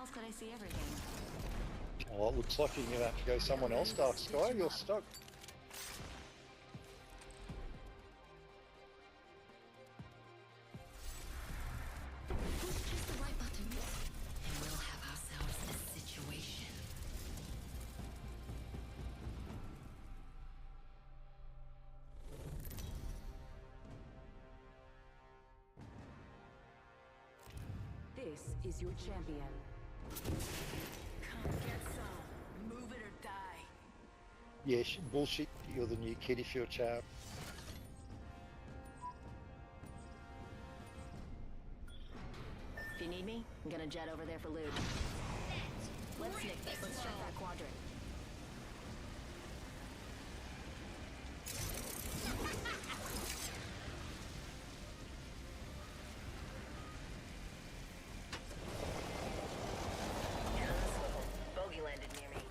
else could I see everything? Oh, it looks like you're going to have to go someone else, Dark Sky. You're stuck. Push just the right button, and we'll have ourselves a situation. This is your champion. Come get some. Move it or die. Yeah, bullshit. You're the new kid if you're a chap. If you need me, I'm gonna jet over there for loot. Let's sneak this. Let's check that quadrant. Bogey landed near me.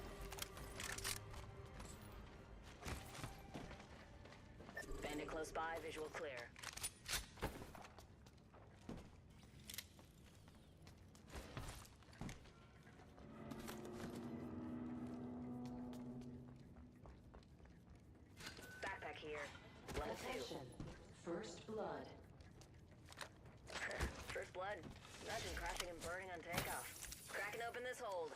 Bandit close by, visual clear. Backpack here. Level 2. Attention. First blood. First blood. Imagine crashing and burning on takeoff. Cracking open this hold.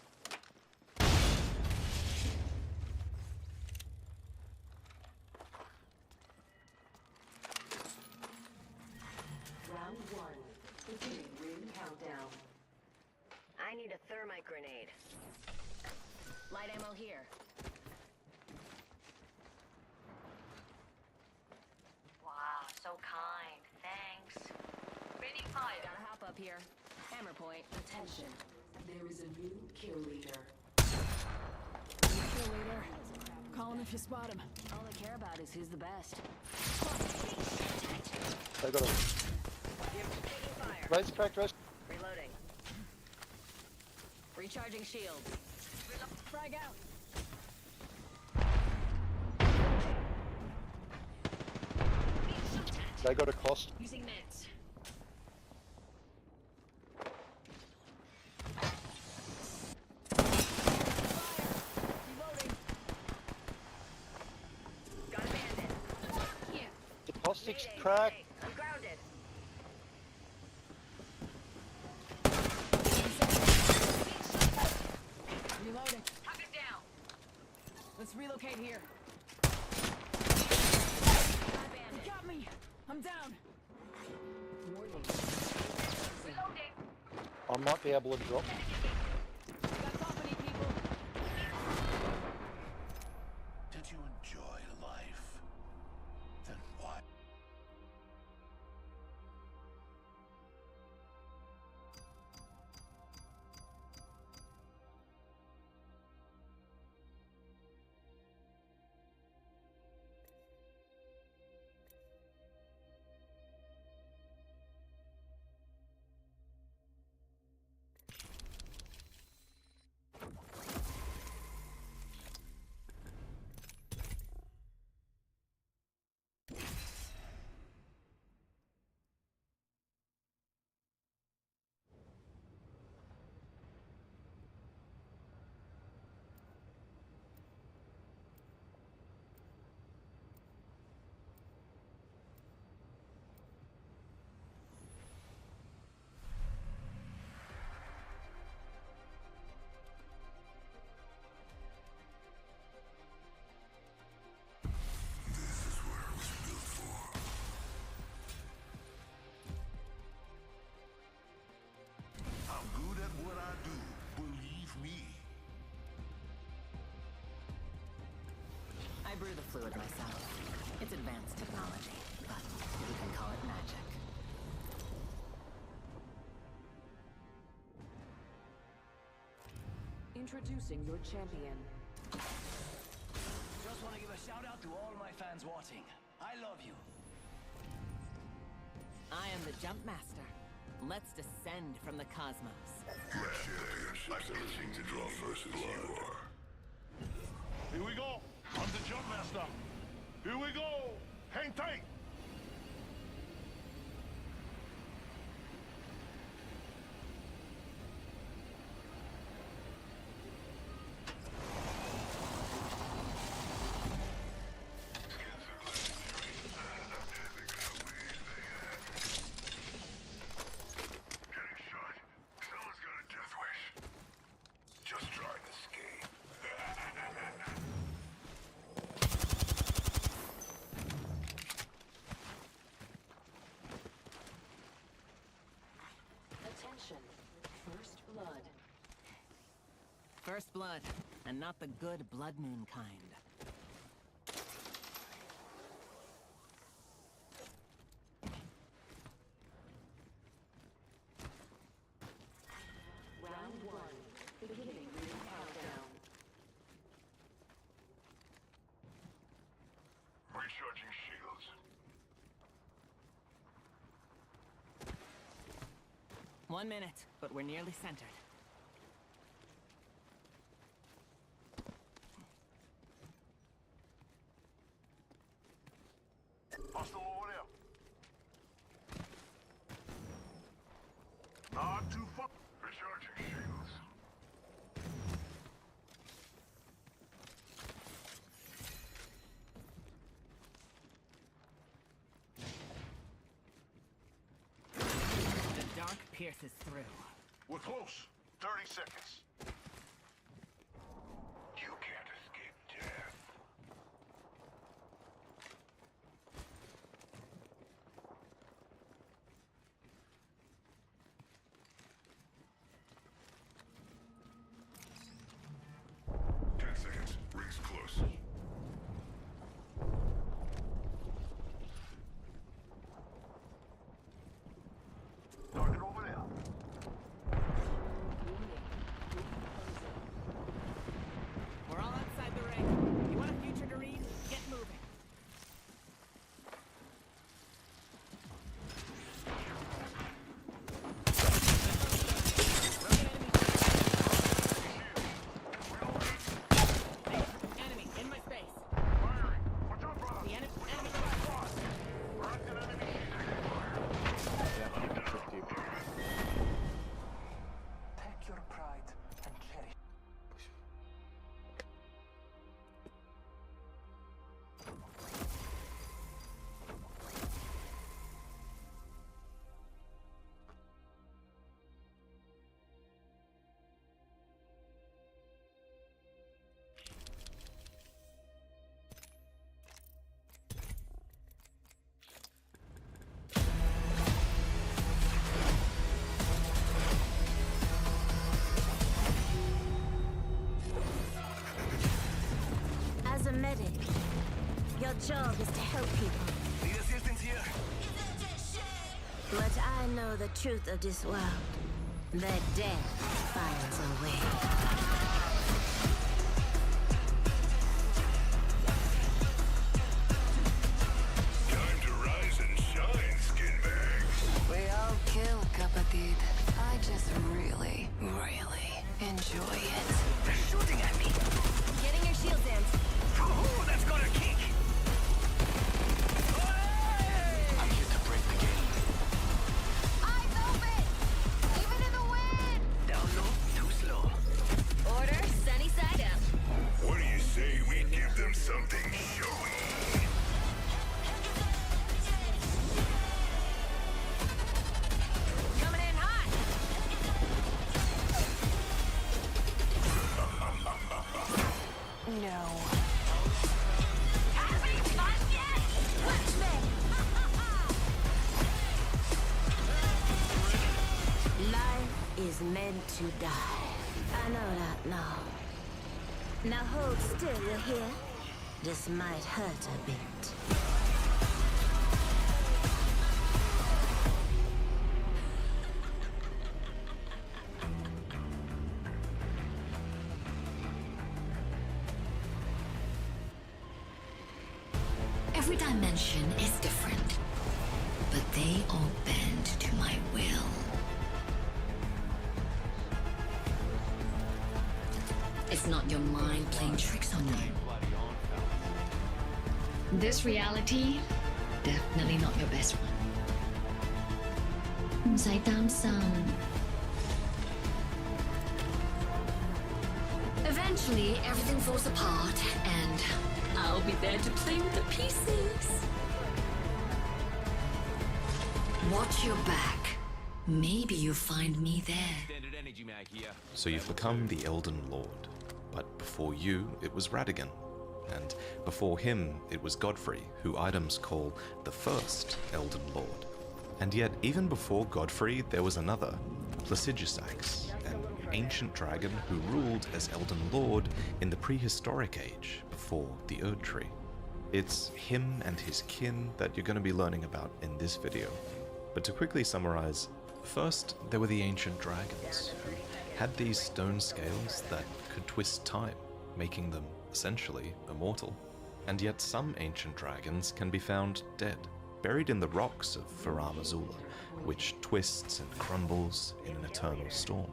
Round 1. Beginning ring countdown. I need a thermite grenade. Light ammo here. Wow, so kind. Thanks. Ready, fire. Gotta hop up here. Hammer point. Attention. There is a new kill leader. Kill leader. Call him if you spot him. All they care about is who's the best. They got a Taking fire. race cracked, race. Reloading. Recharging shield. Frag out. They got a cost. Using nets. Reloading. Got a bandit. Yeah. The caustic's Mayday, cracked. mayday. I'm grounded. Reloading. Tuck it down. Let's relocate here. They got me. I'm down. Warning. Reloading. I might be able to drop. Got company, people. Did you enjoy life? Then why? I'm good at what I do. Believe me. I brew the fluid myself. It's advanced technology, but you can call it magic. Introducing your champion. Just want to give a shout out to all my fans watching. I love you. I am the Jump Master. Let's descend from the cosmos. Like itching to draw first blood. Here we go. I'm the Jump Master. Here we go. Hang tight. First blood, and not the good blood moon kind. Round 1. Beginning ring countdown. Recharging shields. 1 minute, but we're nearly centered. Hostile over there. Not too far. Recharging shields. The dark pierces through. We're close. 30 seconds. You can't escape death. Rings close. Target over there. We're all outside the ring. You want a future to read? Get moving. Enemy in my space. Firing. Watch out, brother. The enemy. We're acting enemy Take your pride and cherish. As a medic, your job is to help people. Need assistance here? But I know the truth of this world. That death finds a way. Time to rise and shine, skinbags. We all kill, Kapatid. I just really, really enjoy it. They're shooting at me. Getting your shields in. Ooh, that's got a kick. I'm here to break the game. Eyes open! Even in the wind! Down low, too slow. Order, sunny side up. What do you say we give them something showy? Coming in hot! No. Having fun yet? Watch me! Life is meant to die. I know that now. Now hold still, you hear? This might hurt a bit. Every dimension is different, but they all bend to my will. It's not your mind playing tricks on you. This reality, definitely not your best one. 唔使擔心. Eventually, everything falls apart, and I'll be there to play with the pieces. Watch your back. Maybe you'll find me there. Standard energy mag here. So you've become the Elden Lord. But before you, it was Radagon. And before him, it was Godfrey, who items call the first Elden Lord. And yet, even before Godfrey, there was another, Placidusax. And ancient dragon who ruled as Elden Lord in the prehistoric age before the Erdtree. It's him and his kin that you're going to be learning about in this video. But to quickly summarize, first there were the ancient dragons who had these stone scales that could twist time, making them essentially immortal. And yet some ancient dragons can be found dead, buried in the rocks of Farum Azula, which twists and crumbles in an eternal storm.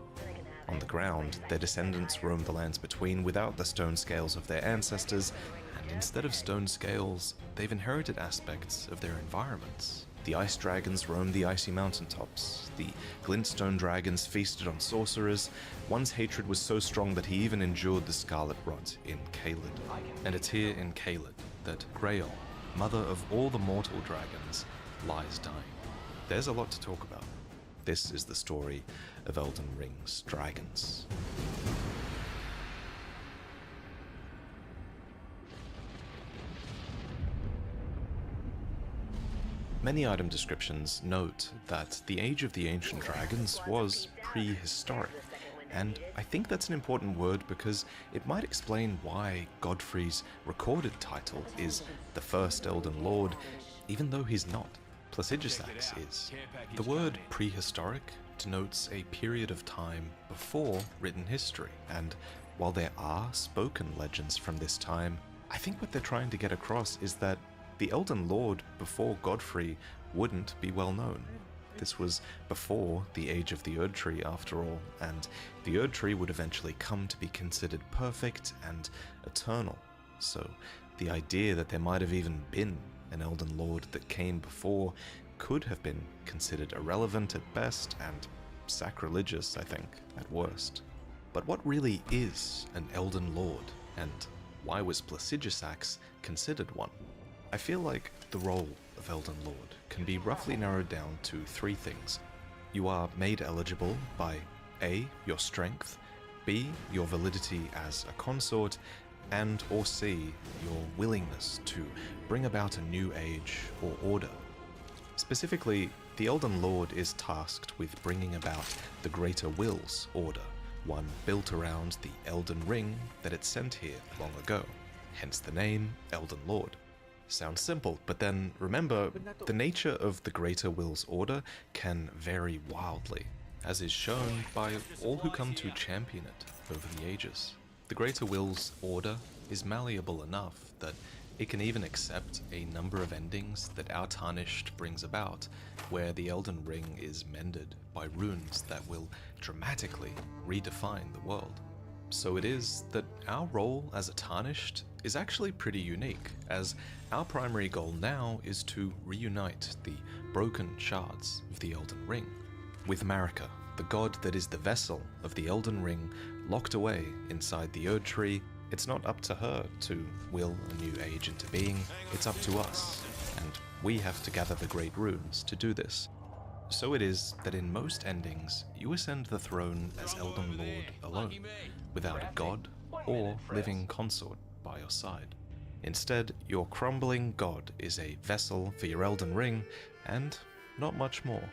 On the ground, their descendants roam the lands between without the stone scales of their ancestors, and instead of stone scales, they've inherited aspects of their environments. The ice dragons roam the icy mountaintops. The glintstone dragons feasted on sorcerers. One's hatred was so strong that he even endured the scarlet rot in Caelid. And it's here in Caelid that Grail, mother of all the mortal dragons, lies dying. There's a lot to talk about. This is the story of Elden Ring's dragons. Many item descriptions note that the Age of the Ancient Dragons was prehistoric, and I think that's an important word because it might explain why Godfrey's recorded title is the first Elden Lord, even though he's not. Plagiarisax is. The word prehistoric denotes a period of time before written history, and while there are spoken legends from this time, I think what they're trying to get across is that the Elden Lord before Godfrey wouldn't be well known. This was before the Age of the Erdtree after all, and the Erdtree would eventually come to be considered perfect and eternal. So the idea that there might have even been an Elden Lord that came before could have been considered irrelevant at best and sacrilegious, I think, at worst. But what really is an Elden Lord, and why was Plagiarisax considered one? I feel like the role of Elden Lord can be roughly narrowed down to three things. You are made eligible by A, your strength, B, your validity as a consort, and or C, your willingness to bring about a new age or order. Specifically, the Elden Lord is tasked with bringing about the Greater Will's order, one built around the Elden Ring that it sent here long ago, hence the name Elden Lord. Sounds simple, but then remember, the nature of the Greater Will's order can vary wildly, as is shown by all who come to champion it over the ages. The Greater Will's order is malleable enough that it can even accept a number of endings that Our Tarnished brings about, where the Elden Ring is mended by runes that will dramatically redefine the world. So it is that our role as a Tarnished is actually pretty unique, as our primary goal now is to reunite the broken shards of the Elden Ring. With Marika, the god that is the vessel of the Elden Ring, locked away inside the Erdtree, it's not up to her to will a new age into being, it's up to us, and we have to gather the great runes to do this. So it is that in most endings, you ascend the throne as Elden Lord alone, without a god or living consort by your side. Instead, your crumbling god is a vessel for your Elden Ring, and not much more.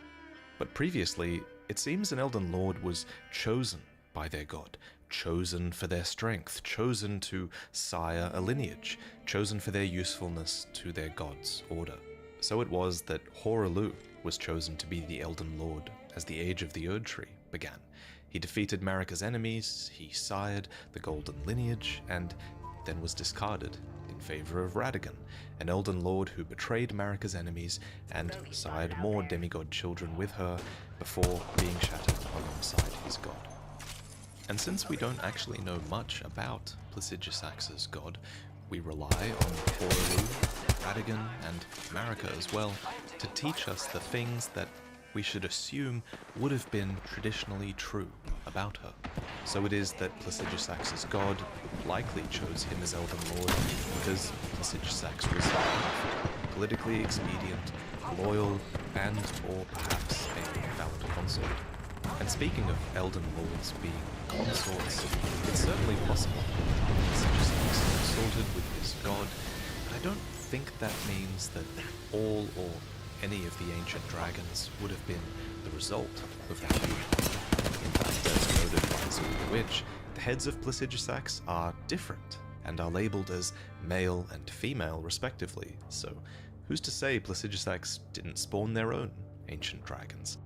But previously, it seems an Elden Lord was chosen by their god, chosen for their strength, chosen to sire a lineage, chosen for their usefulness to their god's order. So it was that Hoarah was chosen to be the Elden Lord as the Age of the Erdtree began. He defeated Marika's enemies, he sired the Golden Lineage, and then was discarded in favor of Radagon, an Elden Lord who betrayed Marika's enemies and sired more demigod children with her before being shattered alongside his god. And since we don't actually know much about Plagiarisax's god, we rely on Hoarah, Radagon, and Marika as well to teach us the things that we should assume would have been traditionally true about her. So it is that Plagiarisax's god likely chose him as Elden Lord because Plagiarisax was politically expedient, loyal, and or perhaps a valid consort. And speaking of Elden Lords being consorts, it's certainly possible Plagiarisax consorted with his god, but I don't think that means that all or any of the ancient dragons would have been the result of that union. In fact, as noted by which, the heads of Placidusax are different, and are labelled as male and female respectively, so who's to say Placidusax didn't spawn their own ancient dragons?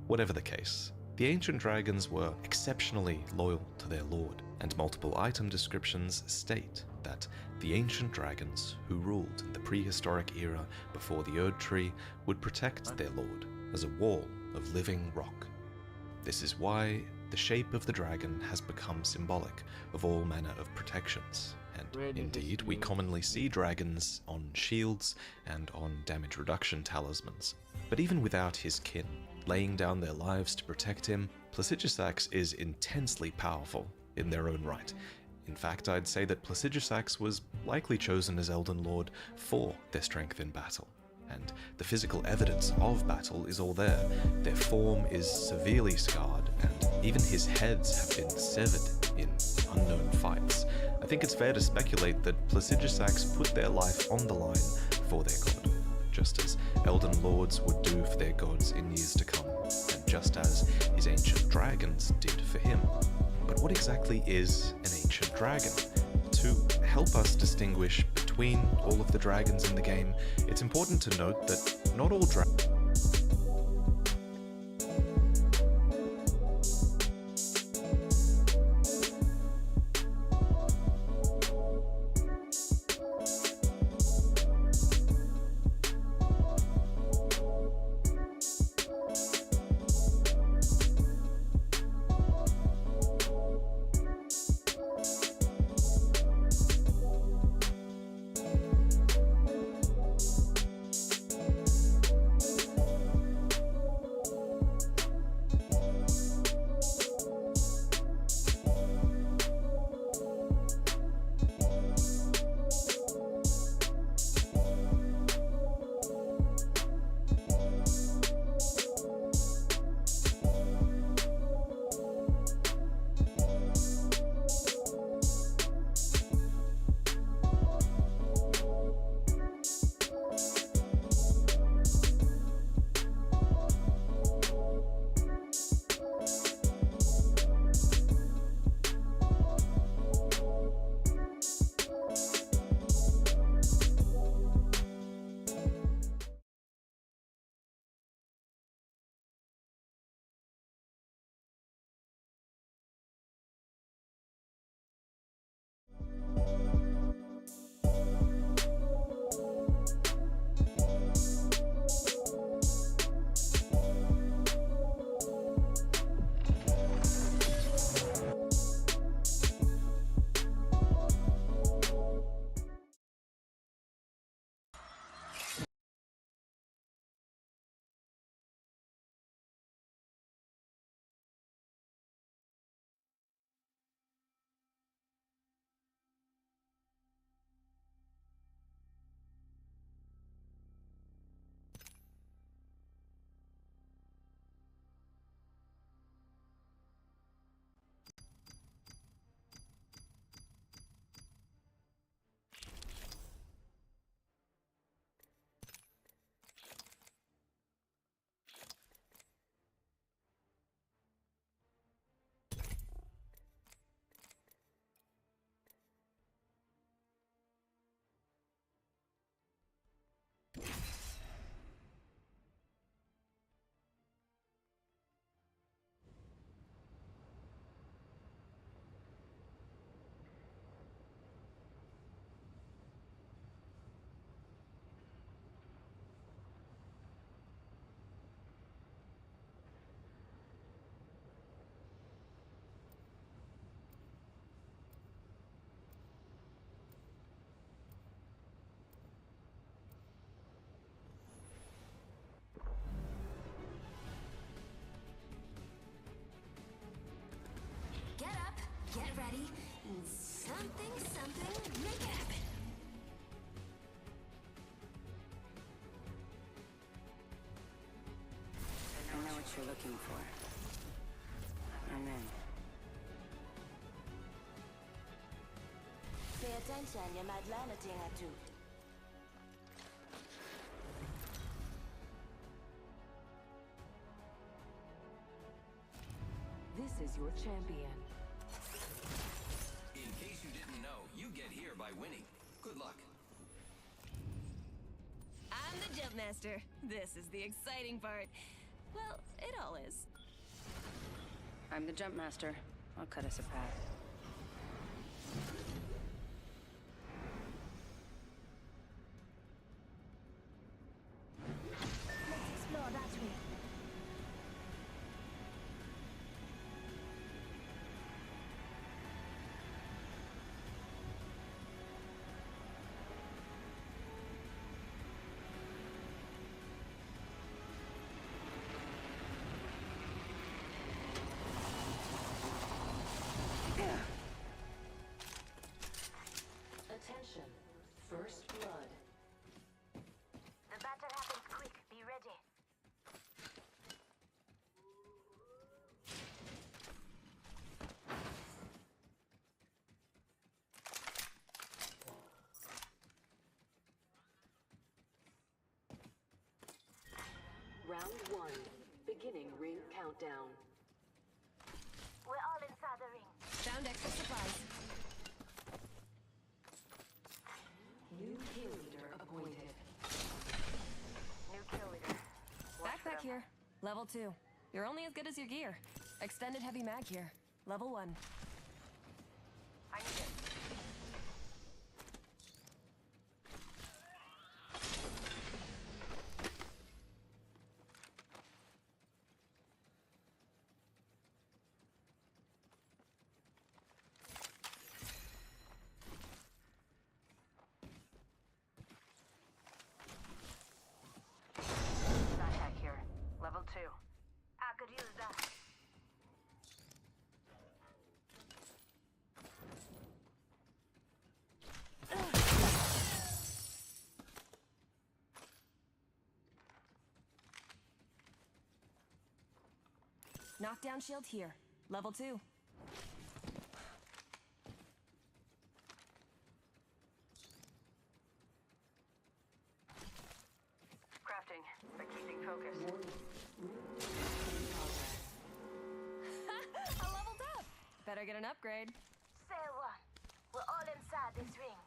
Whatever the case, the ancient dragons were exceptionally loyal to their lord, and multiple item descriptions state that the ancient dragons who ruled in the prehistoric era before the Erd Tree would protect their lord as a wall of living rock. This is why the shape of the dragon has become symbolic of all manner of protections, and indeed we commonly see dragons on shields and on damage reduction talismans. But even without his kin laying down their lives to protect him, Placidusax is intensely powerful in their own right. In fact, I'd say that Placidusax was likely chosen as Elden Lord for their strength in battle. And the physical evidence of battle is all there. Their form is severely scarred, and even his heads have been severed in unknown fights. I think it's fair to speculate that Placidusax put their life on the line for their god, just as Elden Lords would do for their gods in years to come, and just as his ancient dragons did for him. But what exactly is an ancient dragon? To help us distinguish between all of the dragons in the game, it's important to note that not all dragons Get ready, and something, make it happen. I know what you're looking for. I'm in. Pay attention, you might learn a thing or two. This is your champion. know, you get here by winning. Good luck. I'm the jump master. This is the exciting part. Well, it all is. I'm the jump master. I'll cut us a path. Let's explore that way. Attention. First blood. The battle happens quick. Be ready. Round 1. Beginning ring countdown. We're all inside the ring. Found extra supplies. New kill leader appointed. New kill leader. Backpack here. Level 2. You're only as good as your gear. Extended heavy mag here. Level 1. I need it. Backpack here. Level 2. I could use that. Knockdown shield here. Level 2. Crafting, but keeping focus. I leveled up! Better get an upgrade. Say what? We're all inside this ring.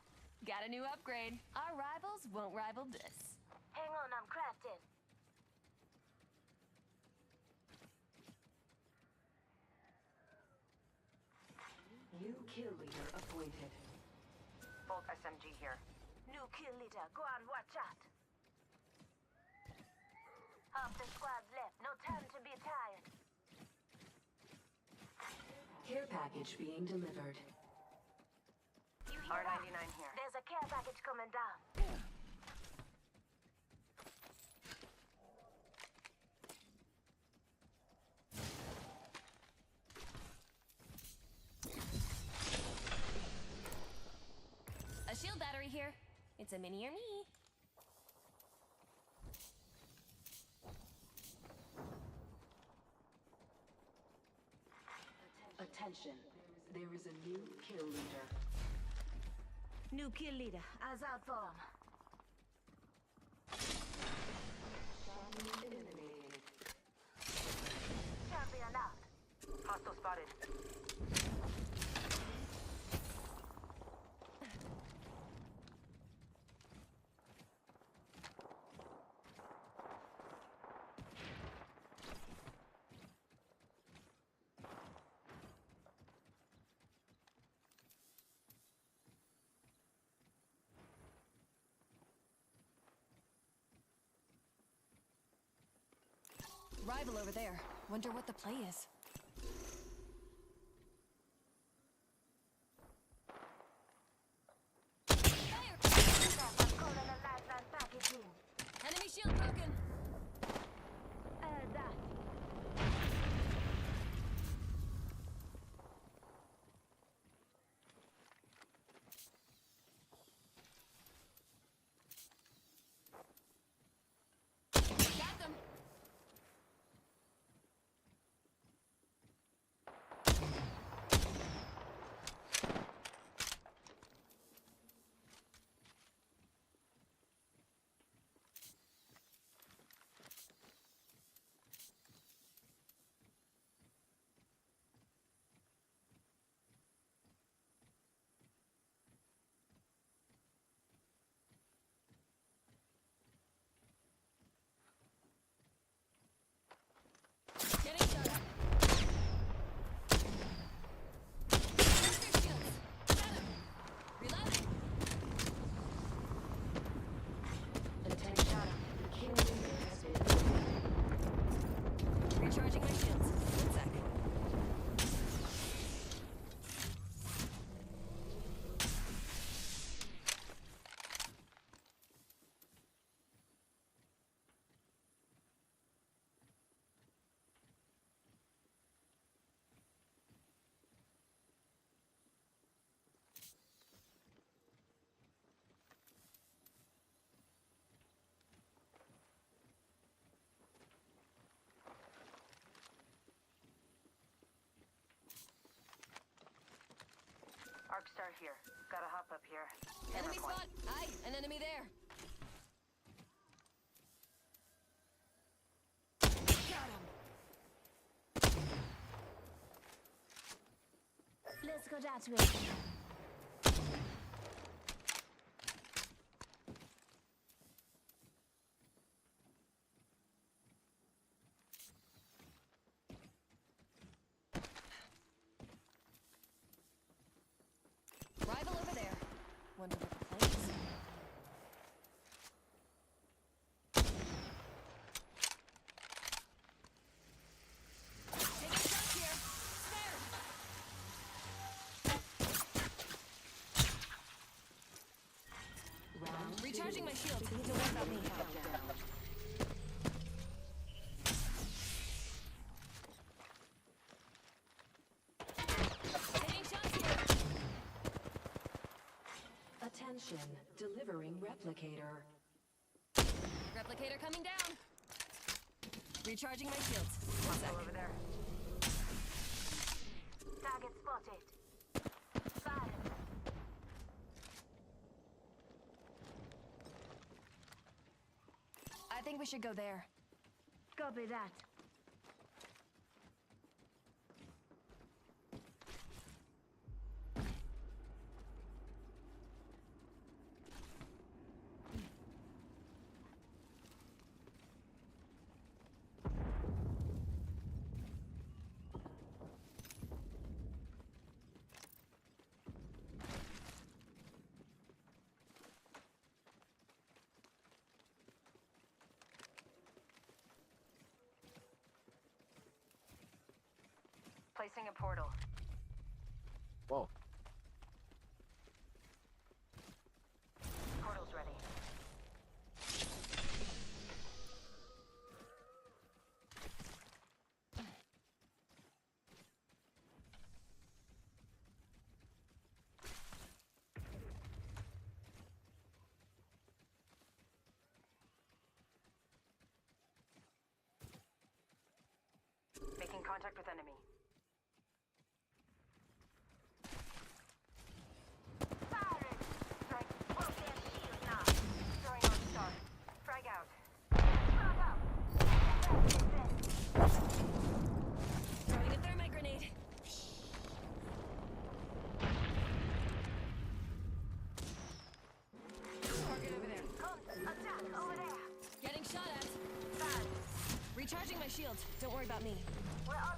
Got a new upgrade. Our rivals won't rival this. Hang on, I'm crafting. New kill leader appointed. Bolt SMG here. New kill leader, go on, watch out. Half the squad's left, no time to be tired. Care package being delivered. You hear R99 that? here. There's a care package coming down. A shield battery here. It's a mini or me. Attention. There is a new kill leader. New kill leader, eyes out for him. Eliminated. Champion out. Hostile spotted. Rival over there. Wonder what the play is. Fire! I'm calling a lifeline package in. Enemy shield broken. That. Got them. Start here. Gotta hop up here. Enemy Hammer point. spot! Aye, an enemy there! Got him! Let's go that way. Rival over there. Wonder what the play is. Taking shots here. Spared! Round Recharging my shield. Don't worry about me. countdown. Taking shots here. Attention, delivering replicator. Replicator coming down. Recharging my shields. One sec. Over there. Target spotted. Fire. I think we should go there. Copy that. Placing a portal. Whoa. Portal's ready. Making contact with enemy. Firing! Strike. Broke their shield now. Throwing on star. Frag out. Frag out! Throwing a thermite grenade. Target over there. Attack over there! Getting shot at. Bad. Recharging my shield. Don't worry about me. We're all